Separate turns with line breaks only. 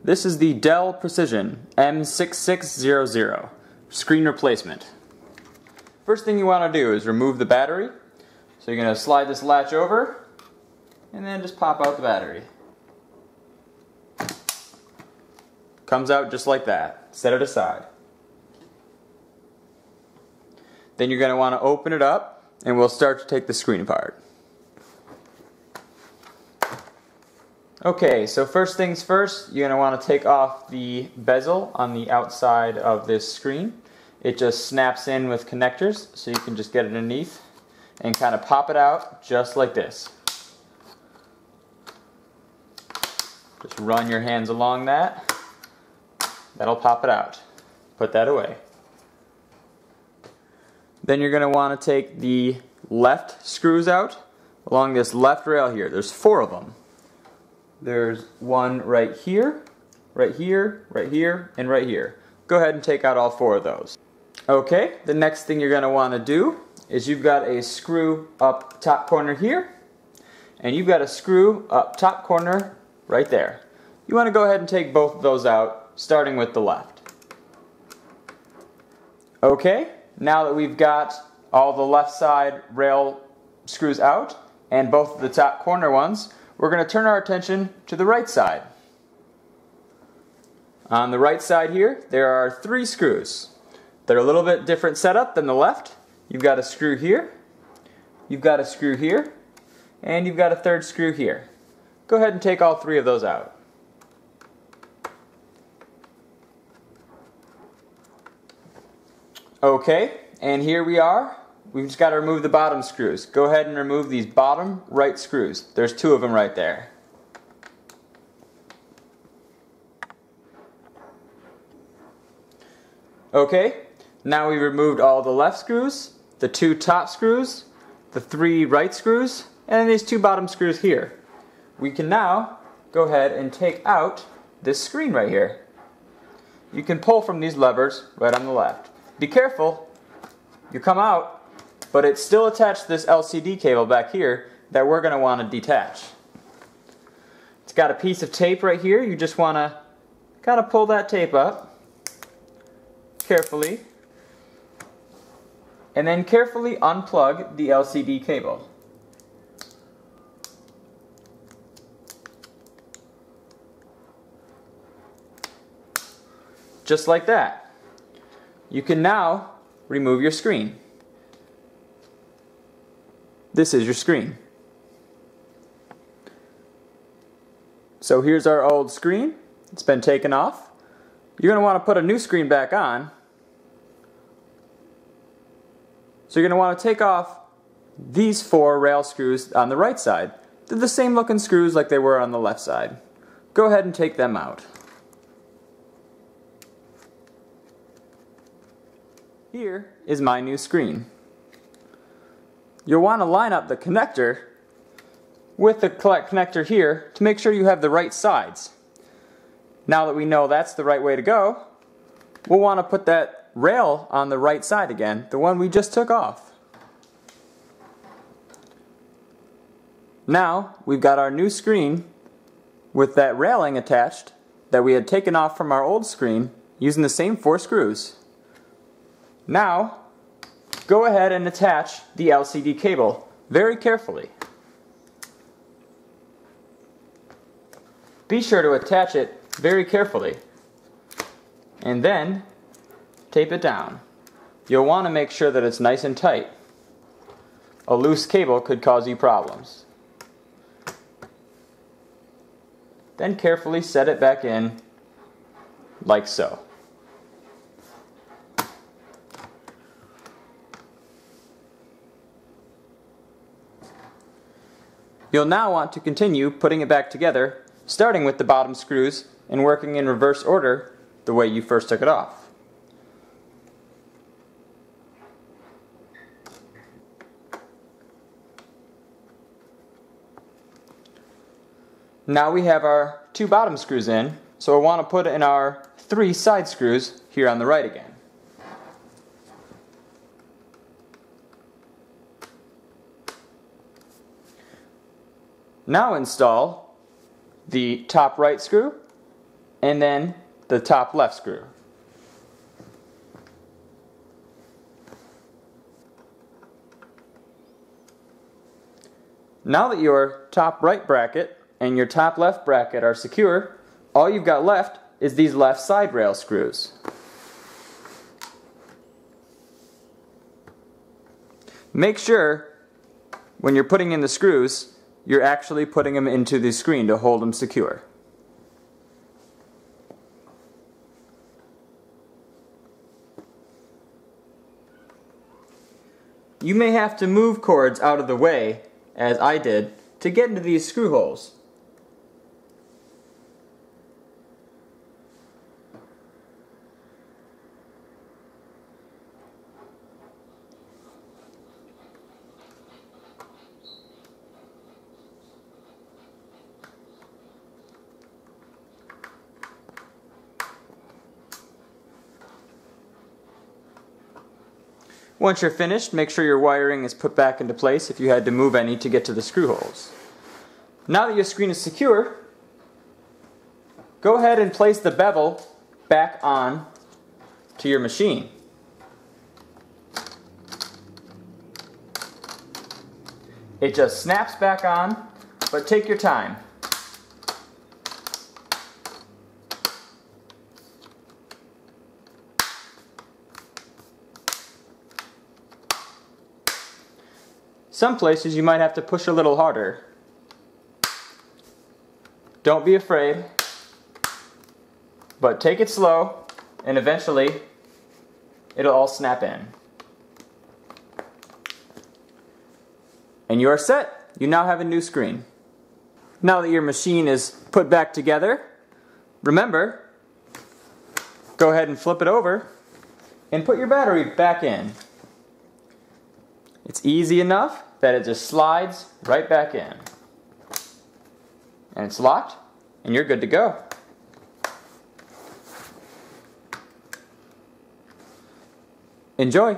This is the Dell Precision M6600 screen replacement. First thing you want to do is remove the battery. So you're going to slide this latch over and then just pop out the battery. Comes out just like that. Set it aside. Then you're going to want to open it up and we'll start to take the screen apart. Okay, so first things first, you're going to want to take off the bezel on the outside of this screen. It just snaps in with connectors, so you can just get it underneath and kind of pop it out just like this. Just run your hands along that. That'll pop it out. Put that away. Then you're going to want to take the left screws out along this left rail here. There's 4 of them. There's one right here, right here, right here, and right here. Go ahead and take out all 4 of those. Okay, the next thing you're going to want to do is you've got a screw up top corner here, and you've got a screw up top corner right there. You want to go ahead and take both of those out, starting with the left. Okay, now that we've got all the left side rail screws out, and both of the top corner ones, we're going to turn our attention to the right side. On the right side here, there are 3 screws. They're a little bit different setup than the left. You've got a screw here, you've got a screw here, and you've got a 3rd screw here. Go ahead and take all 3 of those out. Okay, and here we are. We've just got to remove the bottom screws. Go ahead and remove these bottom right screws. There's 2 of them right there. Okay, now we've removed all the left screws, the 2 top screws, the 3 right screws, and these 2 bottom screws here. We can now go ahead and take out this screen right here. You can pull from these levers right on the left. Be careful, you come out, but it's still attached to this LCD cable back here that we're going to want to detach. It's got a piece of tape right here. You just want to kind of pull that tape up carefully and then carefully unplug the LCD cable. Just like that. You can now remove your screen. This is your screen. So here's our old screen. It's been taken off. You're going to want to put a new screen back on. So you're going to want to take off these 4 rail screws on the right side. They're the same looking screws like they were on the left side. Go ahead and take them out. Here is my new screen. You'll want to line up the connector with the connector here to make sure you have the right sides. Now that we know that's the right way to go, we'll want to put that rail on the right side again, the one we just took off. Now we've got our new screen with that railing attached that we had taken off from our old screen using the same 4 screws. Now, go ahead and attach the LCD cable very carefully. Be sure to attach it very carefully and then tape it down. You'll want to make sure that it's nice and tight. A loose cable could cause you problems. Then carefully set it back in like so. You'll now want to continue putting it back together, starting with the bottom screws and working in reverse order the way you first took it off. Now we have our 2 bottom screws in, so we'll want to put in our 3 side screws here on the right again. Now install the top right screw and then the top left screw. Now that your top right bracket and your top left bracket are secure, all you've got left is these left side rail screws. Make sure when you're putting in the screws, you're actually putting them into the screen to hold them secure. You may have to move cords out of the way, as I did, to get into these screw holes. Once you're finished, make sure your wiring is put back into place if you had to move any to get to the screw holes. Now that your screen is secure, go ahead and place the bevel back on to your machine. It just snaps back on, but take your time. Some places you might have to push a little harder. Don't be afraid, but take it slow, and eventually it'll all snap in. And you are set. You now have a new screen. Now that your machine is put back together, remember, go ahead and flip it over and put your battery back in. It's easy enough that it just slides right back in. And it's locked, and you're good to go. Enjoy!